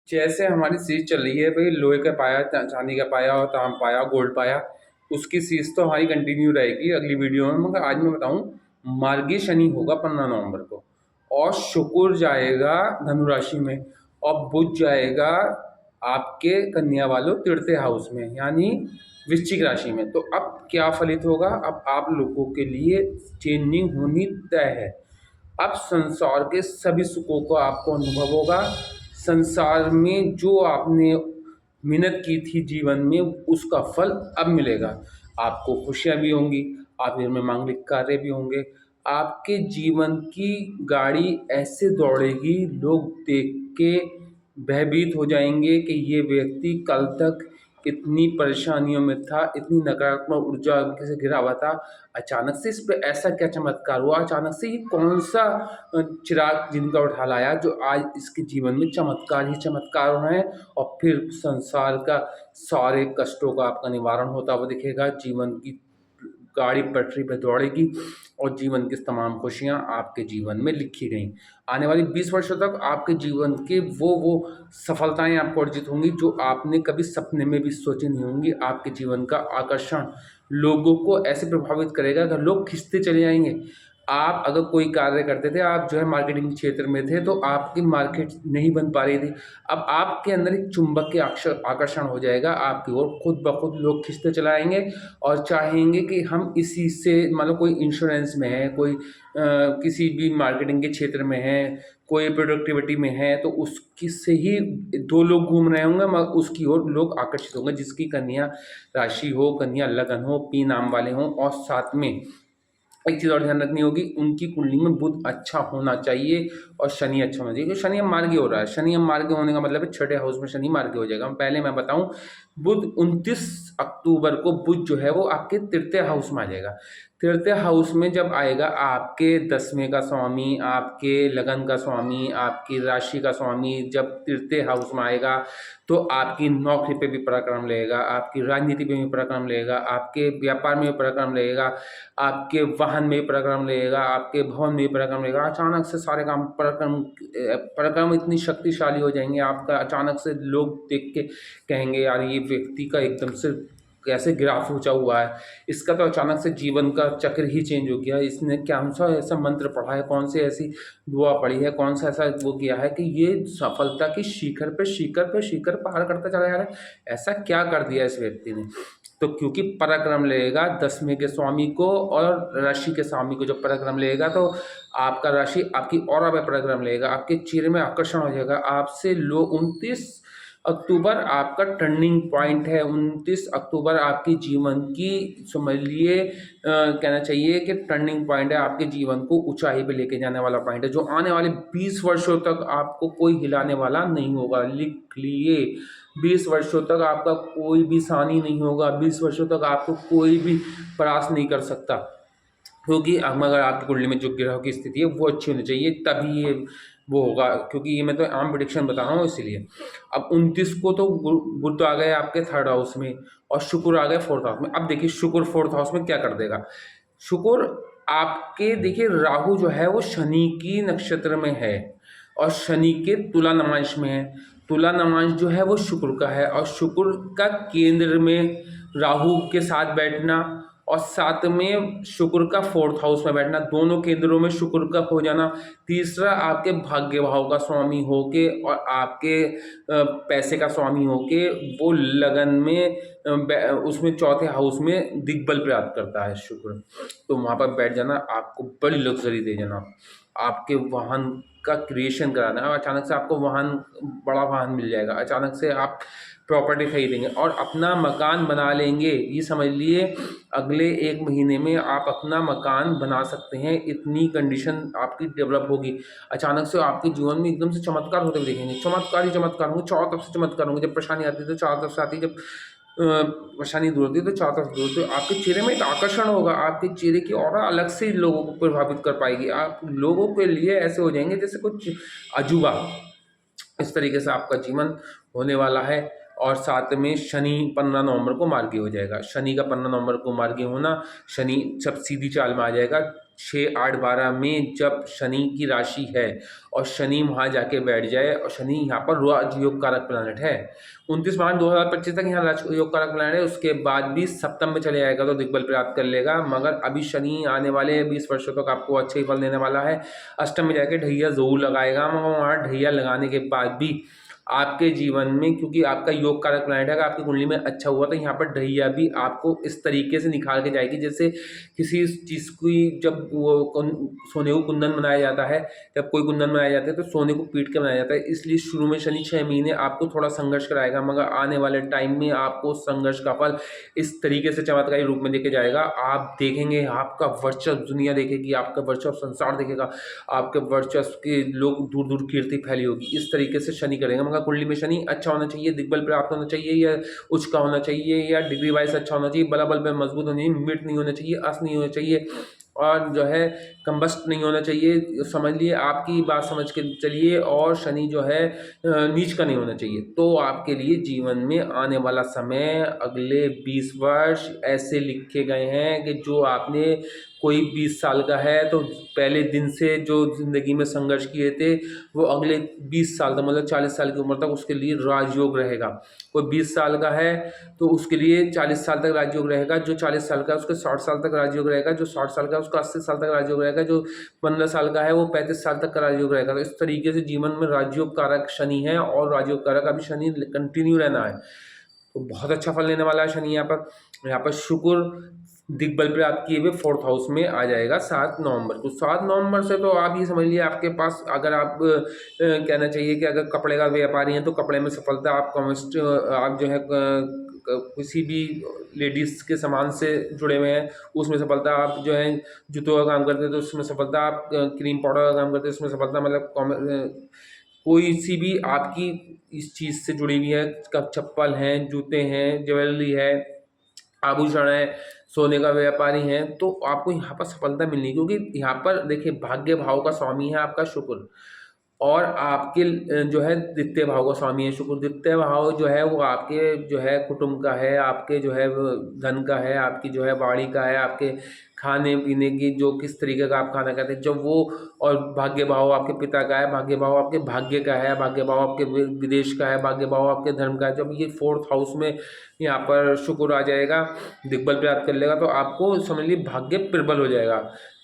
जैसे हमारी सीरीज चल रही है भाई, लोहे का पाया, चांदी का पाया और ताम पाया, गोल्ड पाया। उसकी सीरीज तो हमारी कंटिन्यू रहेगी अगली वीडियो में, मगर आज मैं बताऊं, मार्गी शनि होगा 15 नवंबर को, और शुक्र जाएगा धनु राशि में, और बुध जाएगा आपके कन्या वालों तृतीय हाउस में, यानी वृश्चिक राशि में। तो अब क्या फलित होगा? अब आप लोगों के लिए चेंजिंग होनी तय है। अब संसार के सभी सुखों को आपको अनुभव होगा। संसार में जो आपने मेहनत की थी जीवन में, उसका फल अब मिलेगा। आपको खुशियाँ भी होंगी, आपके में मांगलिक कार्य भी होंगे। आपके जीवन की गाड़ी ऐसे दौड़ेगी, लोग देख के भयभीत हो जाएंगे कि ये व्यक्ति कल तक इतनी परेशानियों में था, इतनी नकारात्मक ऊर्जा से घिरा हुआ था, अचानक से इस पे ऐसा क्या चमत्कार हुआ? अचानक से ये कौन सा चिराग जिनका उठा लाया जो आज इसके जीवन में चमत्कार ही चमत्कार हो रहे हैं। और फिर संसार का सारे कष्टों का आपका निवारण होता हुआ दिखेगा। जीवन की गाड़ी पटरी पर दौड़ेगी और जीवन की तमाम खुशियां आपके जीवन में लिखी गई। आने वाली 20 वर्षों तक आपके जीवन के वो सफलताएं आपको अर्जित होंगी जो आपने कभी सपने में भी सोची नहीं होंगी। आपके जीवन का आकर्षण लोगों को ऐसे प्रभावित करेगा कि लोग खिंचते चले जाएंगे। आप अगर कोई कार्य करते थे, आप जो है मार्केटिंग क्षेत्र में थे, तो आपकी मार्केट नहीं बन पा रही थी। अब आपके अंदर एक चुंबक के आकर्षण हो जाएगा आपकी ओर, खुद ब खुद लोग खिंचते चले आएंगे और चाहेंगे कि हम इसी से, मतलब कोई इंश्योरेंस में है, कोई किसी भी मार्केटिंग के क्षेत्र में है, कोई प्रोडक्टिविटी में है, तो उसकी से ही दो लोग घूम रहे होंगे, मगर उसकी ओर लोग आकर्षित होंगे, जिसकी कन्या राशि हो, कन्या लगन हो, पी नाम वाले हों। और साथ में एक चीज़ और ध्यान रखनी होगी, उनकी कुंडली में बुध अच्छा होना चाहिए और शनि अच्छा होना चाहिए, क्योंकि शनि अब मार्गी हो रहा है। शनि अब मार्गी होने का मतलब है छठे हाउस में शनि मार्गी हो जाएगा। पहले मैं बताऊं, बुध 29 अक्टूबर को बुध जो है वो आपके तृतीय हाउस में आ जाएगा। तृतीय हाउस में जब आएगा, आपके 10वें का स्वामी, आपके लगन का स्वामी, आपकी राशि का स्वामी जब तृतीय हाउस में आएगा, तो आपकी नौकरी पे भी पराक्रम लेगा, आपकी राजनीति पे भी पराक्रम लेगा, आपके व्यापार में भी पराक्रम लेगा, आपके वाहन में भी पराक्रम लेगा, आपके भवन में भी पराक्रम लेगा। अचानक से सारे काम पराक्रम पराक्रम इतनी शक्तिशाली हो जाएंगे आपका, अचानक से लोग देख के कहेंगे यार ये व्यक्ति का एकदम से कैसे ग्राफ ऊंचा हुआ है, इसका तो अचानक से जीवन का चक्र ही चेंज हो गया, इसने कौन सा ऐसा मंत्र पढ़ा है, कौन सी ऐसी दुआ पढ़ी है, कौन सा ऐसा वो किया है कि ये सफलता की शिखर पे शिखर पे शिखर पार करता चला जा रहा है। ऐसा क्या कर दिया इस व्यक्ति ने? तो क्योंकि पराक्रम लेगा 10वें के स्वामी को और राशि के स्वामी को, जब पराक्रम लेगा तो आपका राशि आपकी ऑरा में पराक्रम लेगा, आपके चेहरे में आकर्षण हो जाएगा। आपसे लोग 29 अक्टूबर आपका टर्निंग पॉइंट है। 29 अक्टूबर आपके जीवन की, समझ लिए कहना चाहिए कि टर्निंग पॉइंट है, आपके जीवन को ऊंचाई पे लेके जाने वाला पॉइंट है, जो आने वाले 20 वर्षों तक आपको कोई हिलाने वाला नहीं होगा। लिख लिए, 20 वर्षों तक आपका कोई भी सानी नहीं होगा, 20 वर्षों तक आपको कोई भी परास्त नहीं कर सकता, क्योंकि अगर आपकी कुंडली में जो ग्रह की स्थिति है वो अच्छी होनी चाहिए, तभी ये वो होगा। क्योंकि ये मैं तो आम प्रिडिक्शन बता रहा हूँ इसलिए। अब 29 को तो बुध आ गए आपके थर्ड हाउस में और शुक्र आ गए फोर्थ हाउस में। अब देखिए शुक्र फोर्थ हाउस में क्या कर देगा। शुक्र आपके, देखिए राहु जो है वो शनि की नक्षत्र में है और शनि के तुला नमांश में है। तुला नमांश जो है वो शुक्र का है, और शुक्र का केंद्र में राहु के साथ बैठना और साथ में शुक्र का फोर्थ हाउस में बैठना, दोनों केंद्रों में शुक्र का हो जाना। तीसरा आपके भाग्य भाव का स्वामी होके और आपके पैसे का स्वामी होके वो लगन में उसमें चौथे हाउस में दिग्बल प्राप्त करता है शुक्र। तो वहाँ पर बैठ जाना, आपको बड़ी लग्जरी दे जाना, आपके वाहन का क्रिएशन कराना है। अचानक से आपको वाहन, बड़ा वाहन मिल जाएगा, अचानक से आप प्रॉपर्टी खरीदेंगे और अपना मकान बना लेंगे। ये समझ लिए अगले 1 महीने में आप अपना मकान बना सकते हैं, इतनी कंडीशन आपकी डेवलप होगी। अचानक से आपके जीवन में एकदम से चमत्कार होते हुए देखेंगे, चमत्कार ही चमत्कार होंगे, चारों तरफ से चमत्कार होंगे। जब परेशानी आती है तो चारों तरफ से आती है, जब परेशानी दूर होती है तो चारों तरफ दूर होती है। आपके चेहरे में एक आकर्षण होगा, आपके चेहरे की ऑरा अलग से लोगों को प्रभावित कर पाएगी। आप लोगों के लिए ऐसे हो जाएंगे जैसे कुछ अजूबा। इस तरीके से आपका जीवन होने वाला है। और साथ में शनि 15 नवंबर को मार्गी हो जाएगा। शनि का 15 नवंबर को मार्गी होना, शनि सब सीधी चाल में आ जाएगा। 6, 8, 12 में जब शनि की राशि है और शनि वहाँ जाके बैठ जाए, और शनि यहाँ पर राजयोग कारक प्लैनेट है। 29 मार्च 2025 तक यहाँ राजयोग कारक प्लैनेट है। उसके बाद भी सप्तम में चले जाएगा तो दिग्बल प्राप्त कर लेगा, मगर अभी शनि आने वाले 20 वर्षों तक आपको अच्छे ही फल देने वाला है। अष्टम में जाके ढैया जरूर लगाएगा, मगर वहाँ ढैया लगाने के बाद भी आपके जीवन में, क्योंकि आपका योग कारक प्लैनेट है, आपकी कुंडली में अच्छा हुआ, तो यहाँ पर ढैया भी आपको इस तरीके से निखार के जाएगी जैसे किसी चीज़ की, जब वो सोने को कुंदन बनाया जाता है, जब कोई कुंदन बनाया जाता है तो सोने को पीट के बनाया जाता है। इसलिए शुरू में शनि 6 महीने आपको थोड़ा संघर्ष कराएगा, मगर आने वाले टाइम में आपको संघर्ष का फल इस तरीके से चमत्कारी रूप में देके जाएगा। आप देखेंगे आपका वर्चस्व दुनिया देखेगी, आपका वर्चस्व संसार देखेगा, आपके वर्चस्व के लोग दूर दूर कीर्ति फैली होगी। इस तरीके से शनि करेगा। मगर कुंडली में शनि अच्छा होना चाहिए, दिग्बल प्राप्त होना चाहिए, या उच्च का होना चाहिए, या डिग्री वाइज अच्छा होना चाहिए, बला बल पे मजबूत होना चाहिए, मिट नहीं होना चाहिए, अस नहीं होना चाहिए, और जो है कंबस्ट नहीं होना चाहिए। समझ लिए, आपकी बात समझ के चलिए। और शनि जो है नीच का नहीं होना चाहिए। तो आपके लिए जीवन में आने वाला समय, अगले 20 वर्ष ऐसे लिखे गए हैं कि जो आपने, कोई 20 साल का है तो पहले दिन से जो ज़िंदगी में संघर्ष किए थे, वो अगले 20 साल तक, मतलब 40 साल की उम्र तक उसके लिए राजयोग रहेगा। कोई 20 साल का है तो उसके लिए 40 साल तक राजयोग रहेगा, जो 40 साल का है उसके 60 साल तक राजयोग रहेगा, जो 60 साल का है उसका 80 साल तक राजयोग रहेगा, जो 15 साल का है वो 35 साल तक का राजयोग रहेगा। तो इस तरीके से जीवन में राजयोग कारक शनि है, और राजयोग कारक अभी शनि कंटिन्यू रहना है, तो बहुत अच्छा फल लेने वाला है शनि। यहाँ पर शुक्र दिग्बल प्राप्त किए हुए 4th हाउस में आ जाएगा 7 नवंबर को। 7 नवंबर से तो आप ये समझ लीजिए आपके पास, अगर आप कहना चाहिए कि अगर कपड़े का व्यापारी हैं तो कपड़े में सफलता, आप कॉमर्स, आप जो है किसी भी लेडीज़ के सामान से जुड़े हुए हैं उसमें सफलता, आप जो है जूतों का काम करते हैं तो उसमें सफलता, आप क्रीम पाउडर का काम करते हैं उसमें सफलता, मतलब कोई सी भी आपकी इस चीज़ से जुड़ी हुई है, कब चप्पल हैं, जूते हैं, ज्वेलरी है, आभूषण है, सोने का व्यापारी है, तो आपको यहाँ पर सफलता मिलनी है। क्योंकि यहाँ पर देखिए भाग्य भाव का स्वामी है आपका शुक्र, और आपके जो है द्वितीय भाव का स्वामी है शुक्र। द्वितीय भाव जो है वो आपके जो है कुटुंब का है, आपके जो है वो धन का है, आपकी जो है वाणी का है, आपके खाने पीने की, जो किस तरीके का आप खाना खाते हैं जब वो, और भाग्य भाव आपके पिता का है, भाग्य भाव आपके भाग्य का है, भाग्य भाव आपके विदेश का है, भाग्य भाव आपके धर्म का है। जब ये 4th हाउस में यहाँ पर शुक्र आ जाएगा, दिग्बल प्राप्त कर लेगा, तो आपको समझ लीजिए भाग्य प्रबल हो जाएगा,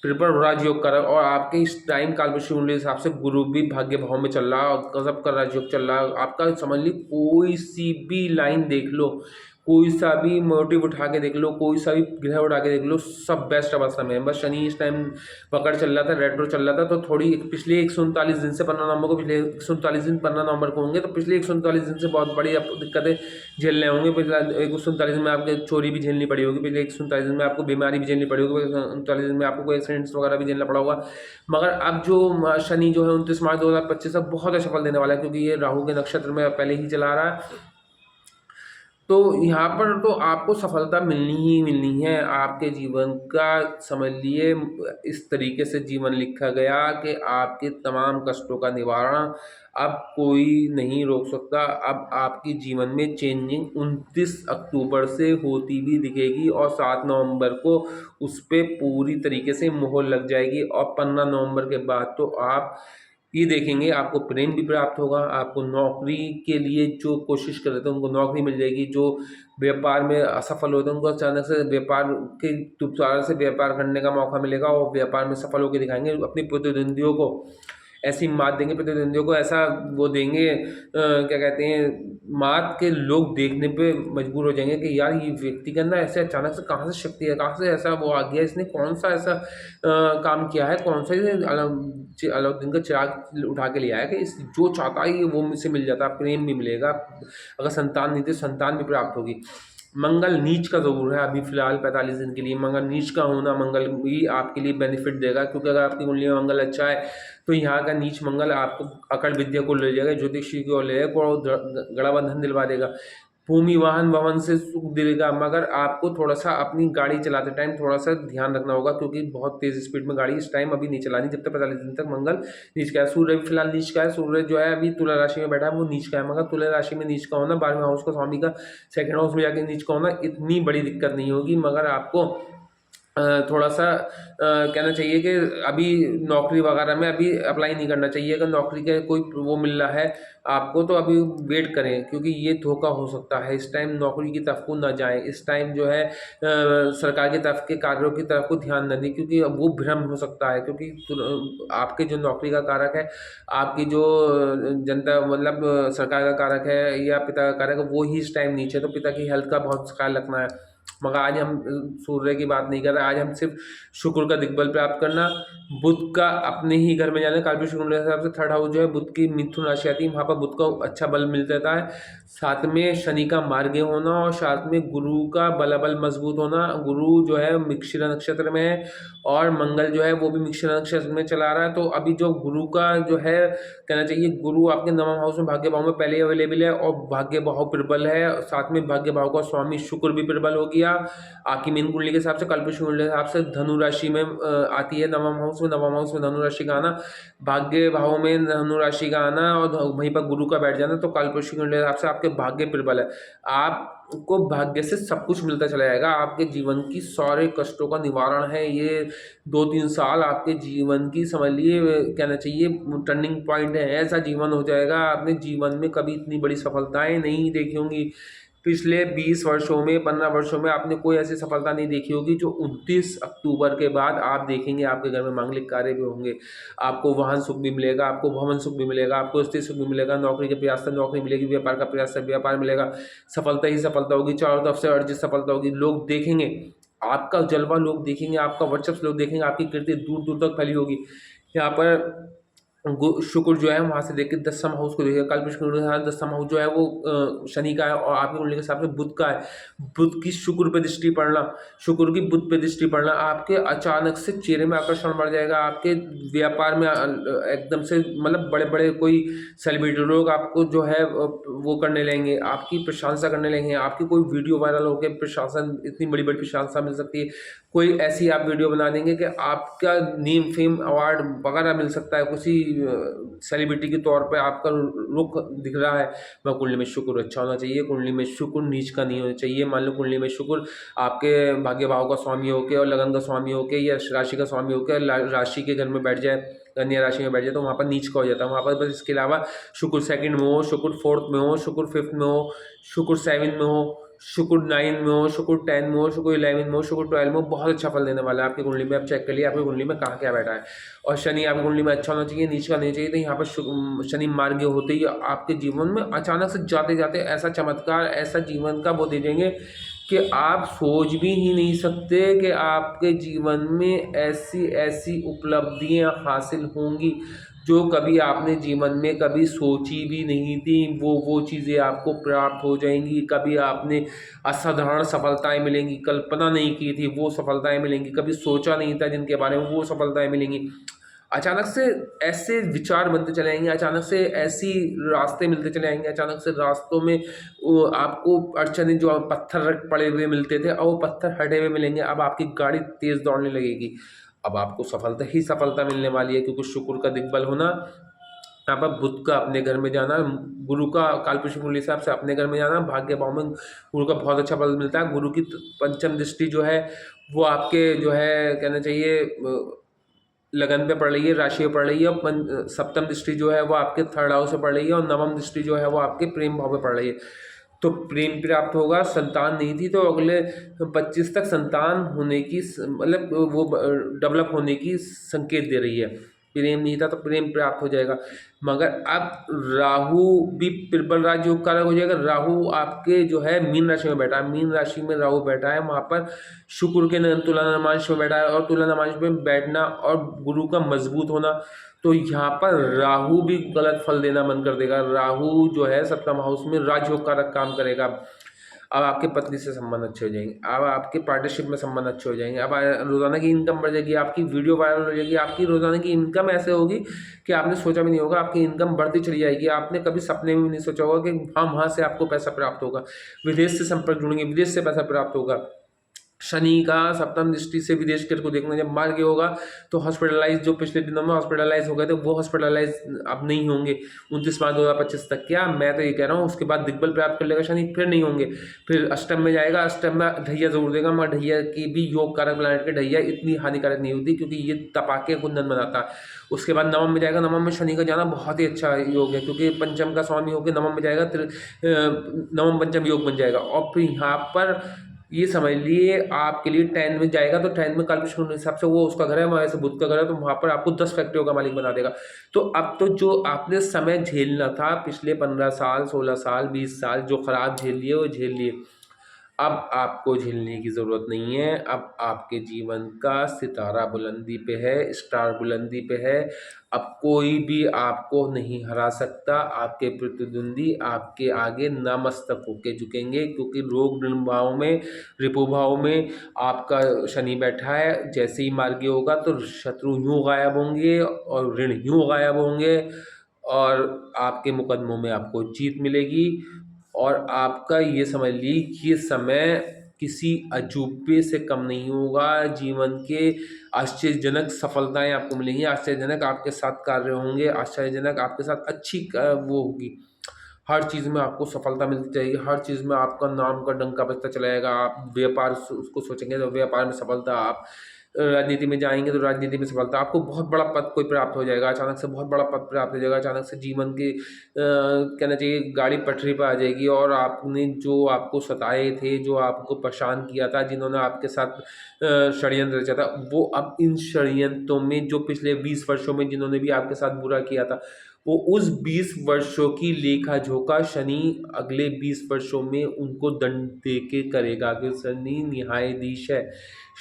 प्रबल राजयोग कारक। और आपके इस टाइम कालपुरुष कुंडली के हिसाब से गुरु भी भाग्य भाव में चल रहा है, और गजब का राजयोग चल रहा है आपका। समझ ली कोई सी भी लाइन देख लो, कोई सा भी मोटिव उठा के देख लो, कोई सा भी ग्रह उठा के देख लो, सब बेस्ट अवस्था में है। बस शनि इस टाइम पकड़ चल रहा था, रेट्रो चल रहा था, तो थोड़ी पिछले 139 दिन से 15 नवंबर को, पिछले 139 दिन 15 नवंबर को होंगे, तो पिछले 139 दिन से बहुत बड़ी दिक्कतें झेलने होंगे। पिछले 139 दिन में आपके चोरी भी झेलनी पड़ी होगी, पिछले 139 दिन में आपको बीमारी भी झेलनी पड़ी होगी, 139 दिन में आपको कोई एक्सीडेंट्स वगैरह भी झेलना पड़ा होगा। मगर अब जो शनि जो है 29 मार्च 2025 तक बहुत अच्छा फल देने वाला है, क्योंकि ये राहु के नक्षत्र में पहले ही चला रहा है। तो यहाँ पर तो आपको सफलता मिलनी ही मिलनी है। आपके जीवन का समझ लिए इस तरीके से जीवन लिखा गया कि आपके तमाम कष्टों का निवारण अब कोई नहीं रोक सकता। अब आपके जीवन में चेंजिंग 29 अक्टूबर से होती भी दिखेगी, और 7 नवंबर को उस पर पूरी तरीके से मोहर लग जाएगी। और 15 नवंबर के बाद तो आप ये देखेंगे आपको प्रेम भी प्राप्त होगा, आपको नौकरी के लिए जो कोशिश कर रहे थे उनको नौकरी मिल जाएगी, जो व्यापार में असफल होते हैं उनको अचानक से व्यापार के दोबारा से व्यापार करने का मौका मिलेगा, और व्यापार में सफल होकर दिखाएंगे अपने प्रतिद्वंदियों को। ऐसी मात देंगे प्रतिद्वंदियों को, ऐसा वो देंगे क्या कहते हैं, मात के लोग देखने पे मजबूर हो जाएंगे कि यार ये व्यक्ति के अंदर ऐसे अचानक से कहाँ से शक्ति है, कहाँ से ऐसा वो आ गया, इसने कौन सा ऐसा काम किया है, कौन सा अलाउद्दीन का चिराग उठा के लिया है कि इस जो चाहता है वो मुझसे मिल जाता है। प्रेम भी मिलेगा, अगर संतान नहीं तो संतान भी प्राप्त होगी। मंगल नीच का ज़रूर है अभी फ़िलहाल 45 दिन के लिए। मंगल नीच का होना, मंगल भी आपके लिए बेनिफिट देगा, क्योंकि अगर आपकी कुंडली में मंगल अच्छा है तो यहाँ का नीच मंगल आपको अकड़ विद्या को ले जाएगा, ज्योतिषी को ले जाएगा, और गड़ा बंधन दिलवा देगा, भूमि वाहन भवन से सुख देगा। मगर आपको थोड़ा सा अपनी गाड़ी चलाते टाइम थोड़ा सा ध्यान रखना होगा, क्योंकि बहुत तेज़ स्पीड में गाड़ी इस टाइम अभी नहीं चलानी जब तक 45 दिन तक मंगल नीच का है। सूर्य भी फिलहाल नीच का है, सूर्य जो है अभी तुला राशि में बैठा है वो नीच का है, मगर तुला राशि में नीच का होना, 12वें हाउस का स्वामी का 2nd हाउस में जाके नीच का होना, इतनी बड़ी दिक्कत नहीं होगी। मगर आपको थोड़ा सा कहना चाहिए कि अभी नौकरी वगैरह में अभी अप्लाई नहीं करना चाहिए। अगर नौकरी का कोई वो मिल रहा है आपको तो अभी वेट करें, क्योंकि ये धोखा हो सकता है। इस टाइम नौकरी की तरफ को ना जाएं, इस टाइम जो है सरकार की तरफ के कार्यों की तरफ को ध्यान न दें, क्योंकि अब वो भ्रम हो सकता है। क्योंकि आपके जो नौकरी का कारक है, आपकी जो जनता मतलब सरकार का कारक है या पिता का कारक है, वो ही इस टाइम नीचे है। तो पिता की हेल्थ का बहुत ख्याल रखना है। मगर आज हम सूर्य की बात नहीं कर रहे, आज हम सिर्फ शुक्र का दिग्बल प्राप्त करना, बुध का अपने ही घर में जाना। काल्पनिक शुक्र के हिसाब से थर्ड हाउस जो है बुध की मिथुन राशि आती है, वहाँ पर बुध का अच्छा बल मिल जाता है। साथ में शनि का मार्ग होना और साथ में गुरु का बलाबल मजबूत होना। गुरु जो है मृगशिरा नक्षत्र में है और मंगल जो है वो भी मृगशिरा नक्षत्र में चला रहा है। तो अभी जो गुरु का जो है कहना चाहिए, गुरु आपके नवम हाउस में भाग्य भाव में पहले ही अवेलेबल है और भाग्य भाव प्रबल है। साथ में भाग्य भाव का स्वामी शुक्र भी प्रबल हो गया। आपकी मीन कुंडली के हिसाब से, कल्पवृक्ष कुंडली के हिसाब से धनु राशि में आती है नवम हाउस में। नवम हाउस में धनु राशि का आना, भाग्य भाव में धनु राशि का आना और वहीं पर गुरु का बैठ जाना, तो कल्पवृक्ष कुंडली के हिसाब से आपके भाग्य प्रबल है। आपको भाग्य से सब कुछ मिलता चला जाएगा। आपके जीवन की सारे कष्टों का निवारण है ये 2-3 साल। आपके जीवन की समझ लिए कहना चाहिए टर्निंग पॉइंट है। ऐसा जीवन हो जाएगा, आपने जीवन में कभी इतनी बड़ी सफलताएं नहीं देखी होंगी। पिछले 20 वर्षों में, 15 वर्षों में आपने कोई ऐसी सफलता नहीं देखी होगी जो 29 अक्टूबर के बाद आप देखेंगे। आपके घर में मांगलिक कार्य भी होंगे, आपको वाहन सुख भी मिलेगा, आपको भवन सुख भी मिलेगा, आपको स्थिर सुख भी मिलेगा, नौकरी के प्रयास से नौकरी मिलेगी, व्यापार का प्रयास से व्यापार मिलेगा। सफलता ही सफलता होगी, चारों तरफ से अर्जित सफलता होगी। लोग देखेंगे आपका जलवा, लोग देखेंगे आपका वर्चस्व, लोग देखेंगे आपकी कीर्ति दूर दूर तक फैली होगी। यहाँ पर शुक्र जो है वहाँ से देखिए 10th हाउस को देखिए, कल्पवृक्ष कुंडली के साथ 10th हाउस जो है वो शनि का है और आपकी कुंडली के हिसाब से बुध का है। बुध की शुक्र पे दृष्टि पड़ना, शुक्र की बुध पे दृष्टि पड़ना, आपके अचानक से चेहरे में आकर्षण बढ़ जाएगा। आपके व्यापार में एकदम से मतलब बड़े बड़े कोई सेलिब्रिटी लोग आपको जो है वो करने लेंगे, आपकी प्रशंसा करने लेंगे। आपकी कोई वीडियो वायरल होकर प्रशासन, इतनी बड़ी बड़ी प्रशंसा मिल सकती है। कोई ऐसी आप वीडियो बना देंगे कि आपका नेम फेम अवार्ड वगैरह मिल सकता है। किसी सेलिब्रिटी के तौर पे आपका रुख दिख रहा है। वह कुंडली में शुक्र अच्छा होना चाहिए, कुंडली में शुक्र नीच का नहीं होना चाहिए। मान लो कुंडली में शुक्र आपके भाग्य भाव का स्वामी होके और लगन का स्वामी होके या राशि का स्वामी होके राशि के घर में बैठ जाए, कन्या राशि में बैठ जाए, तो वहाँ पर नीच का हो जाता है। वहाँ पर बस इसके अलावा शुक्र 2nd में हो, शुक्र 4th में हो, शुक्र 5th में हो, शुक्र 7 में हो, शुक्र 9 में हो, शुक्र 10 में हो, शुक्र 11 में हो, शुक्र 12 में हो, बहुत अच्छा फल देने वाला है आपकी कुंडली में। आप चेक कर लिए आपकी कुंडली में कहाँ क्या बैठा है। और शनि आपकी कुंडली में अच्छा होना चाहिए, नीच का नहीं चाहिए। तो यहाँ पर शनि मार्ग होते ही आपके जीवन में अचानक से जाते जाते ऐसा चमत्कार, ऐसा जीवन का वो दे देंगे कि आप सोच भी ही नहीं सकते कि आपके जीवन में ऐसी ऐसी उपलब्धियां हासिल होंगी जो कभी आपने जीवन में कभी सोची भी नहीं थी। वो चीज़ें आपको प्राप्त हो जाएंगी। कभी आपने असाधारण सफलताएं मिलेंगी, कल्पना नहीं की थी वो सफलताएं मिलेंगी, कभी सोचा नहीं था जिनके बारे में वो सफलताएं मिलेंगी। अचानक से ऐसे विचार बनते चले आएंगे, अचानक से ऐसी रास्ते मिलते चले आएंगे, अचानक से रास्तों में आपको अड़चने, जो पत्थर पड़े हुए मिलते थे और वो पत्थर हटे हुए मिलेंगे। अब आपकी गाड़ी तेज़ दौड़ने लगेगी। अब आपको सफलता ही सफलता मिलने वाली है, क्योंकि शुक्र का दिग्बल होना, यहाँ पर बुध का अपने घर में जाना, गुरु का कालपुरुष कुंडली हिसाब से अपने घर में जाना, भाग्य भाव में गुरु का बहुत अच्छा फल मिलता है। गुरु की पंचम दृष्टि जो है वो आपके जो है कहना चाहिए लगन पे पड़ रही है, राशि पे पड़ रही है। और सप्तम दृष्टि जो है वो आपके 3rd हाउस से पड़ रही है और नवम दृष्टि जो है वो आपके प्रेम भाव पे पड़ रही है। तो प्रेम प्राप्त होगा। संतान नहीं थी तो अगले 25 तक संतान होने की मतलब वो डेवलप होने की संकेत दे रही है। प्रेम नहीं था तो प्रेम प्राप्त हो जाएगा। मगर अब राहु भी प्रबल राजयोग कारक हो जाएगा। राहु आपके जो है मीन राशि में बैठा है, मीन राशि में राहु बैठा है, वहाँ पर शुक्र के तुला नमांश में बैठा है और तुला नमांश में बैठना और गुरु का मजबूत होना, तो यहाँ पर राहु भी गलत फल देना बंद कर देगा। राहु जो है 7th हाउस में राजयोग कारक काम करेगा। अब आपके पत्नी से संबंध अच्छे हो जाएंगे, अब आपके पार्टनरशिप में संबंध अच्छे हो जाएंगे, अब रोज़ाना की इनकम बढ़ जाएगी, आपकी वीडियो वायरल हो जाएगी, आपकी रोज़ाना की इनकम ऐसे होगी कि आपने सोचा भी नहीं होगा। आपकी इनकम बढ़ती चली जाएगी, आपने कभी सपने में भी नहीं सोचा होगा कि हाँ वहाँ से आपको पैसा प्राप्त होगा। विदेश से संपर्क जुड़ेंगे, विदेश से पैसा प्राप्त होगा। शनि का सप्तम दृष्टि से विदेश के को देखना, जब मार्ग होगा तो हॉस्पिटलाइज जो पिछले दिनों में हॉस्पिटलाइज हो गए थे वो हॉस्पिटलाइज अब नहीं होंगे 29 मार्च 2025 तक। क्या मैं तो ये कह रहा हूँ उसके बाद दिग्बल प्राप्त कर लेगा शनि, फिर नहीं होंगे। फिर अष्टम में जाएगा, अष्टम में ढैया जरूर देगा, मगर ढैया की भी योग कारक प्लानट के ढैया इतनी हानिकारक नहीं होती क्योंकि ये तपाके कुंदन बनाता है। उसके बाद नवम में जाएगा, नवम में शनि का जाना बहुत ही अच्छा योग है क्योंकि पंचम का स्वामी होकर नवम में जाएगा, नवम पंचम योग बन जाएगा। और फिर यहाँ पर ये समझ लिए आपके लिए 10 में जाएगा तो 10 में काल्पनिक के हिसाब से वो उसका घर है, वहाँ से बुध का घर है, तो वहाँ पर आपको 10 फैक्ट्रियों का मालिक बना देगा। तो अब तो जो आपने समय झेलना था पिछले 15 साल 16 साल 20 साल जो खराब झेल लिए वो झेल लिए, अब आपको झेलने की ज़रूरत नहीं है। अब आपके जीवन का सितारा बुलंदी पे है, स्टार बुलंदी पे है। अब कोई भी आपको नहीं हरा सकता। आपके प्रतिद्वंदी आपके आगे नतमस्तक होके झुकेंगे क्योंकि रोग ऋण भाव में, रिपु भाव में आपका शनि बैठा है। जैसे ही मार्गी होगा तो शत्रु यूँ गायब होंगे और ऋण यूँ गायब होंगे और आपके मुकदमों में आपको जीत मिलेगी। और आपका ये समझ ली कि ये समय किसी अजूबे से कम नहीं होगा। जीवन के आश्चर्यजनक सफलताएं आपको मिलेंगी, आश्चर्यजनक आपके साथ कार्य होंगे, आश्चर्यजनक आपके साथ अच्छी वो होगी। हर चीज़ में आपको सफलता मिलती जाएगी, हर चीज़ में आपका नाम का डंका बजता चला जाएगा। आप व्यापार उसको सोचेंगे तो व्यापार में सफलता, आप राजनीति में जाएंगे तो राजनीति में सफलता, आपको बहुत बड़ा पद कोई प्राप्त हो जाएगा, अचानक से बहुत बड़ा पद प्राप्त हो जाएगा, अचानक से जीवन की कहना चाहिए गाड़ी पटरी पर आ जाएगी। और आपने जो आपको सताए थे, जो आपको परेशान किया था, जिन्होंने आपके साथ षड्यंत्र रचा था, वो अब इन षड्यंत्रों में जो पिछले 20 वर्षों में जिन्होंने भी आपके साथ बुरा किया था, वो उस 20 वर्षों की लेखा जोखा शनि अगले 20 वर्षों में उनको दंड दे के करेगा क्योंकि शनि न्यायाधीश है,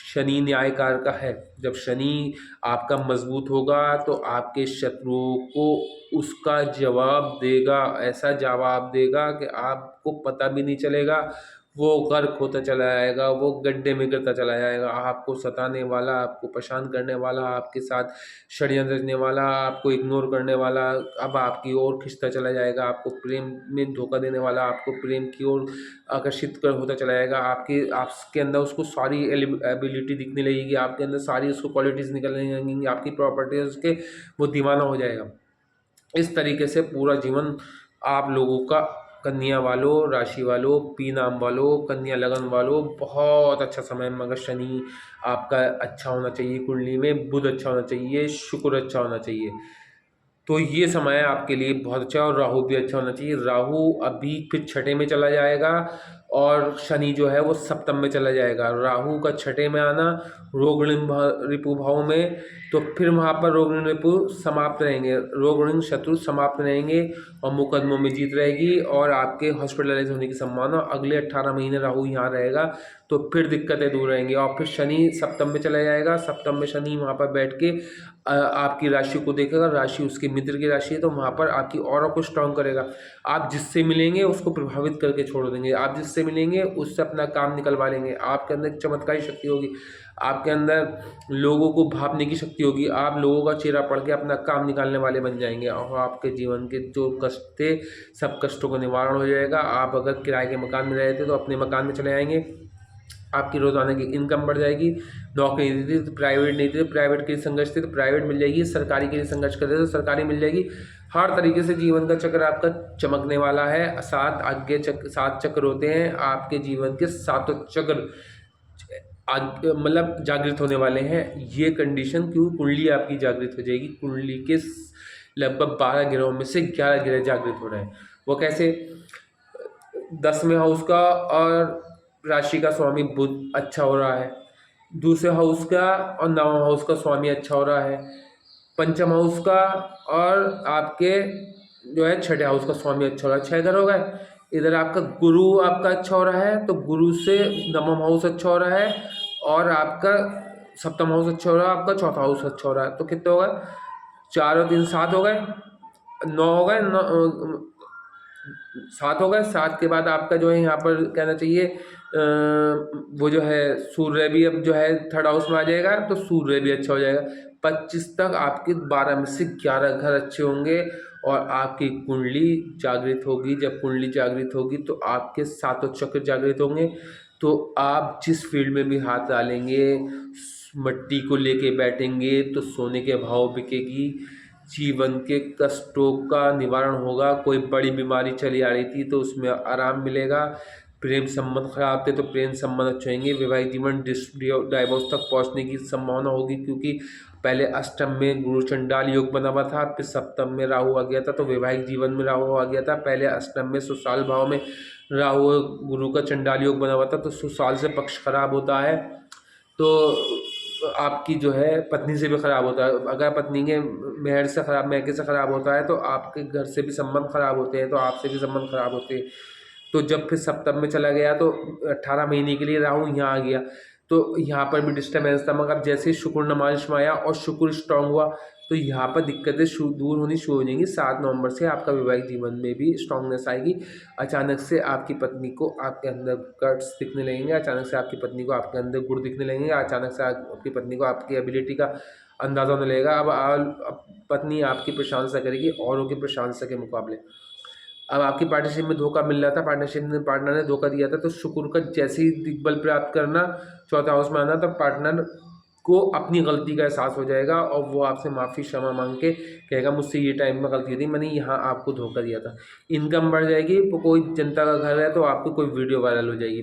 शनि न्यायकार का है। जब शनि आपका मजबूत होगा तो आपके शत्रुओं को उसका जवाब देगा, ऐसा जवाब देगा कि आपको पता भी नहीं चलेगा। वो गर्क होता चला जाएगा, वो गड्ढे में गिरता चला जाएगा। आपको सताने वाला, आपको परेशान करने वाला, आपके साथ षड्यंत्र रचने वाला, आपको इग्नोर करने वाला अब आपकी ओर खिंचता चला जाएगा। आपको प्रेम में धोखा देने वाला आपको प्रेम की ओर आकर्षित कर होता चला जाएगा। आपके अंदर उसको सारी एबिलिटी दिखने लगेगी, आपके अंदर सारी उसको क्वालिटीज़ निकलने लगेंगी, आपकी प्रॉपर्टीज़ के वो दीवाना हो जाएगा। इस तरीके से पूरा जीवन आप लोगों का, कन्या वालों, राशि वालों, पी नाम वालों, कन्या लगन वालों, बहुत अच्छा समय। मगर शनि आपका अच्छा होना चाहिए, कुंडली में बुध अच्छा होना चाहिए, शुक्र अच्छा होना चाहिए, तो ये समय आपके लिए बहुत अच्छा है। और राहु भी अच्छा होना चाहिए। राहु अभी फिर छठे में चला जाएगा और शनि जो है वो सप्तम में चला जाएगा। राहु का छठे में आना, रोग ऋण रिपु भाव में, तो फिर वहाँ पर रोग ऋण रिपु समाप्त रहेंगे, रोग ऋण शत्रु समाप्त रहेंगे और मुकदमों में जीत रहेगी और आपके हॉस्पिटलाइज होने की संभावना। अगले 18 महीने राहु यहाँ रहेगा तो फिर दिक्कतें दूर रहेंगी। और फिर शनि सप्तम में चला जाएगा, सप्तम में शनि वहाँ पर बैठ के आपकी राशि को देखेगा, राशि उसके मित्र की राशि है तो वहाँ पर आपकी ऑरा को स्ट्रांग करेगा। आप जिससे मिलेंगे उसको प्रभावित करके छोड़ देंगे, आप जिससे मिलेंगे उससे अपना काम निकलवा लेंगे। आपके अंदर चमत्कारी शक्ति होगी, आपके अंदर लोगों को भापने की शक्ति होगी, आप लोगों का चेहरा पढ़ के अपना काम निकालने वाले बन जाएंगे और आपके जीवन के जो कष्ट थे सब कष्टों का निवारण हो जाएगा। आप अगर किराए के मकान में रहे थे तो अपने मकान में चले आएंगे, आपकी रोज़ाना की इनकम बढ़ जाएगी। नौकरी नहीं थी तो प्राइवेट नहीं थी तो प्राइवेट के लिए संघर्ष थी तो प्राइवेट मिल जाएगी, सरकारी के लिए संघर्ष कर रहे थे तो सरकारी मिल जाएगी। हर तरीके से जीवन का चक्र आपका चमकने वाला है। 7 चक्र होते हैं आपके जीवन के, 7 चक्र मतलब जागृत होने वाले हैं। ये कंडीशन क्यों, कुंडली आपकी जागृत हो जाएगी। कुंडली के लगभग 12 ग्रहों में से 11 ग्रह जागृत हो रहे हैं। वो कैसे, 10वें हाउस का और राशि का स्वामी बुध अच्छा हो रहा है, दूसरे हाउस का और 9वें हाउस का स्वामी अच्छा हो रहा है, पंचम हाउस का और आपके जो है 6ठे हाउस का स्वामी अच्छा हो रहा है। 6 घर हो गए। इधर आपका गुरु आपका अच्छा हो रहा है तो गुरु से 9वां हाउस अच्छा हो रहा है और आपका 7वां हाउस अच्छा हो रहा है, आपका 4था हाउस अच्छा हो रहा है। तो कितने हो गए, 4 और 3 7 हो गए, 9 हो गए, 7 हो गए। 7 के बाद आपका जो है यहाँ पर कहना चाहिए वो जो है सूर्य भी अब जो है 3rd हाउस में आ जाएगा तो सूर्य भी अच्छा हो जाएगा। 25 तक आपके 12 में से 11 घर अच्छे होंगे और आपकी कुंडली जागृत होगी। जब कुंडली जागृत होगी तो आपके सातों चक्र जागृत होंगे। तो आप जिस फील्ड में भी हाथ डालेंगे, मट्टी को लेके बैठेंगे तो सोने के भाव बिकेगी, जीवन के कष्टों का निवारण होगा। कोई बड़ी बीमारी चली आ रही थी तो उसमें आराम मिलेगा। प्रेम संबंध खराब थे तो प्रेम संबंध अच्छे होंगे। वैवाहिक जीवन डाइवोर्स तक पहुंचने की संभावना होगी, क्योंकि पहले अष्टम में गुरु चंडाल योग बना हुआ था, फिर सप्तम में राहु आ गया था, तो वैवाहिक जीवन में राहु आ गया था। पहले अष्टम में सुसाल भाव में राहु गुरु का चंडाल योग बना हुआ था, तो सुसाल से पक्ष खराब होता है, तो आपकी जो है पत्नी से भी खराब होता है। अगर पत्नी के मेहर से खराब, मैके से खराब होता है तो आपके घर से भी संबंध खराब होते हैं, तो आपसे भी संबंध खराब होते हैं। तो जब फिर सप्तम में चला गया तो 18 महीने के लिए राहु यहाँ आ गया, तो यहाँ पर भी डिस्टर्बेंस था। मगर जैसे ही शुक्र नमाज में आया और शुक्र स्ट्रांग हुआ तो यहाँ पर दिक्कतें दूर होनी शुरू हो जाएंगी। 7 नवंबर से आपका वैवाहिक जीवन में भी स्ट्रांगनेस आएगी। अचानक से आपकी पत्नी को आपके अंदर गट्स दिखने लगेंगे, अचानक से आपकी पत्नी को आपके अंदर गुण दिखने लगेंगे, अचानक से आपकी पत्नी को आपकी एबिलिटी का अंदाज़ा होने लगेगा। अब पत्नी आपकी प्रशंसा करेगी औरों की प्रशंसा के मुकाबले। अब आपकी पार्टनरशिप में धोखा मिल रहा था, पार्टनर ने धोखा दिया था, तो शुक्र का जैसे ही दिग्बल प्राप्त करना, चौथा हाउस में आना, तब पार्टनर को अपनी गलती का एहसास हो जाएगा और वो आपसे माफ़ी क्षमा मांग के कहेगा मुझसे ये टाइम में गलती थी, मैंने यहाँ आपको धोखा दिया था। इनकम बढ़ जाएगी, तो कोई जनता का घर है तो आपको कोई वीडियो वायरल हो जाएगी।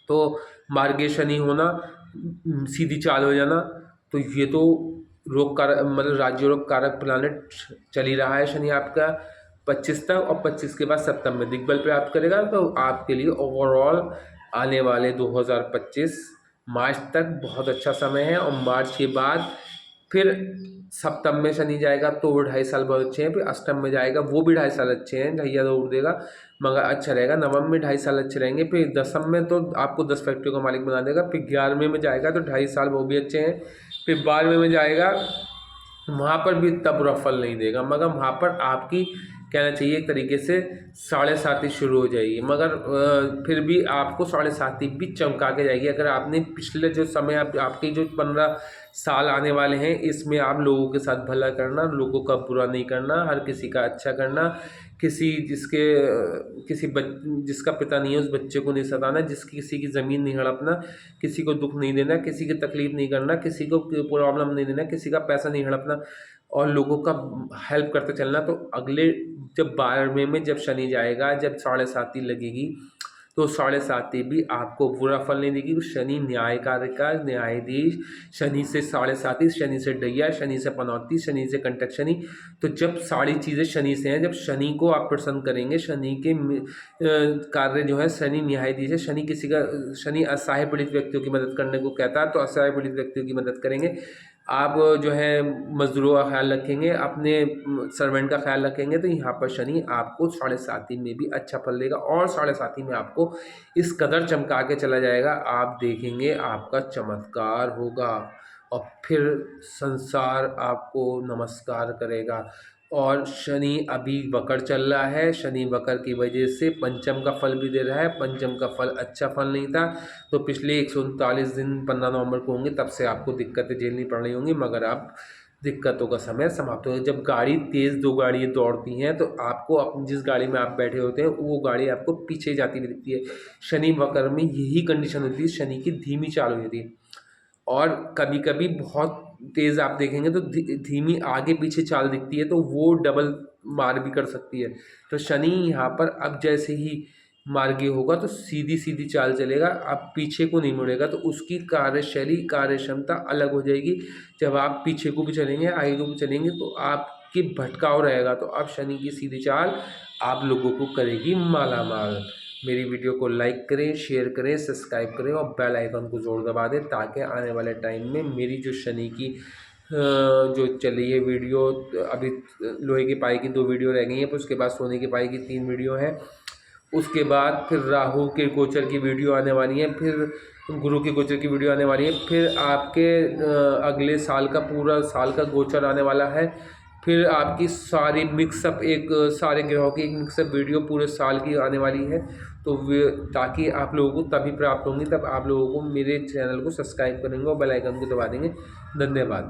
तो मार्गे शनि होना, सीधी चाल हो जाना, तो ये तो रोग कारक मतलब राज्य रोग कारक प्लानेट चल ही रहा है शनि आपका 25 तक, और 25 के बाद सप्तम में दिग्बल प्राप्त करेगा। तो आपके लिए ओवरऑल आने वाले 2025 मार्च तक बहुत अच्छा समय है, और मार्च के बाद फिर सप्तम में शनि जाएगा तो वो 2.5 साल बहुत अच्छे हैं। फिर अष्टम में जाएगा, वो भी 2.5 साल अच्छे हैं, ढैया तो उड़ देगा मगर अच्छा रहेगा। नवम में 2.5 साल अच्छे रहेंगे। फिर दसम में तो आपको 10 फैक्ट्रियों का मालिक बना देगा। फिर 11वें में जाएगा तो 2.5 साल वो भी अच्छे हैं। फिर 12वें में जाएगा, वहाँ पर भी इतना बुरा फल नहीं देगा, मगर वहाँ पर आपकी कहना चाहिए एक तरीके से 7.5 शुरू हो जाएगी, मगर फिर भी आपको 7.5 भी चमका के जाएगी। अगर आपने पिछले जो समय आपके जो 15 साल आने वाले हैं, इसमें आप लोगों के साथ भला करना, लोगों का बुरा नहीं करना, हर किसी का अच्छा करना, जिसका पिता नहीं है उस बच्चे को नहीं सताना, किसी की ज़मीन नहीं हड़पना, किसी को दुख नहीं देना, किसी की तकलीफ नहीं करना, किसी को प्रॉब्लम नहीं देना, किसी का पैसा नहीं हड़पना और लोगों का हेल्प करते चलना। तो अगले जब 12वें में जब शनि जाएगा, जब 7.5 लगेगी, तो 7.5 भी आपको बुरा फल नहीं देगी। शनि न्यायकारक का न्यायाधीश, शनि से 7.5, शनि से ढैया, शनि से पनौती, शनि से कंटक शनि। तो जब सारी चीज़ें शनि से हैं, जब शनि को आप प्रसन्न करेंगे, शनि के कार्य जो है, शनि न्यायाधीश है, शनि असहाय पीड़ित व्यक्तियों की मदद करने को कहता है, तो असहाय पीड़ित व्यक्तियों की मदद करेंगे। आप जो है मजदूरों का ख्याल रखेंगे, अपने सर्वेंट का ख्याल रखेंगे, तो यहाँ पर शनि आपको 7.5 में भी अच्छा फल देगा, और 7.5 में आपको इस कदर चमका के चला जाएगा, आप देखेंगे आपका चमत्कार होगा और फिर संसार आपको नमस्कार करेगा। और शनि अभी वक्र चल रहा है, शनि वक्र की वजह से पंचम का फल भी दे रहा है, पंचम का फल अच्छा फल नहीं था। तो पिछले 139 दिन 15 नवंबर को होंगे, तब से आपको दिक्कतें झेलनी पड़ रही होंगी, मगर आप दिक्कतों का समय समाप्त हो। जब गाड़ी तेज़ 2 गाड़ियाँ दौड़ती हैं तो आपको जिस गाड़ी में आप बैठे होते हैं वो गाड़ी आपको पीछे जाती हुई दिखती है। शनि वक्र में यही कंडीशन होती है, शनि की धीमी चाल हो जाती है, और कभी कभी बहुत तेज़ आप देखेंगे तो धीमी आगे पीछे चाल दिखती है, तो वो डबल मार भी कर सकती है। तो शनि यहाँ पर अब जैसे ही मार्गी होगा तो सीधी सीधी चाल चलेगा, अब पीछे को नहीं मुड़ेगा, तो उसकी कार्यशैली कार्य क्षमता अलग हो जाएगी। जब आप पीछे को भी चलेंगे, आगे को भी चलेंगे, तो आपकी भटकाव रहेगा। तो अब शनि की सीधी चाल आप लोगों को करेगी माला माल। मेरी वीडियो को लाइक करें, शेयर करें, सब्सक्राइब करें और बेल आइकन को ज़रूर दबा दें, ताकि आने वाले टाइम में मेरी जो शनि की जो चली है वीडियो, अभी लोहे की पाई की 2 वीडियो रह गई हैं, फिर उसके बाद सोने की पाई की 3 वीडियो हैं, उसके बाद फिर राहु के गोचर की वीडियो आने वाली है, फिर गुरु के गोचर की वीडियो आने वाली है, फिर आपके अगले साल का पूरा साल का गोचर आने वाला है, फिर आपकी सारी मिक्सअप सारे ग्रहों की एक मिक्सअप वीडियो पूरे साल की आने वाली है। तो ताकि आप लोगों को तभी प्राप्त होंगी, तब आप लोगों को मेरे चैनल को सब्सक्राइब करेंगे और बेल आइकन को दबा देंगे। धन्यवाद।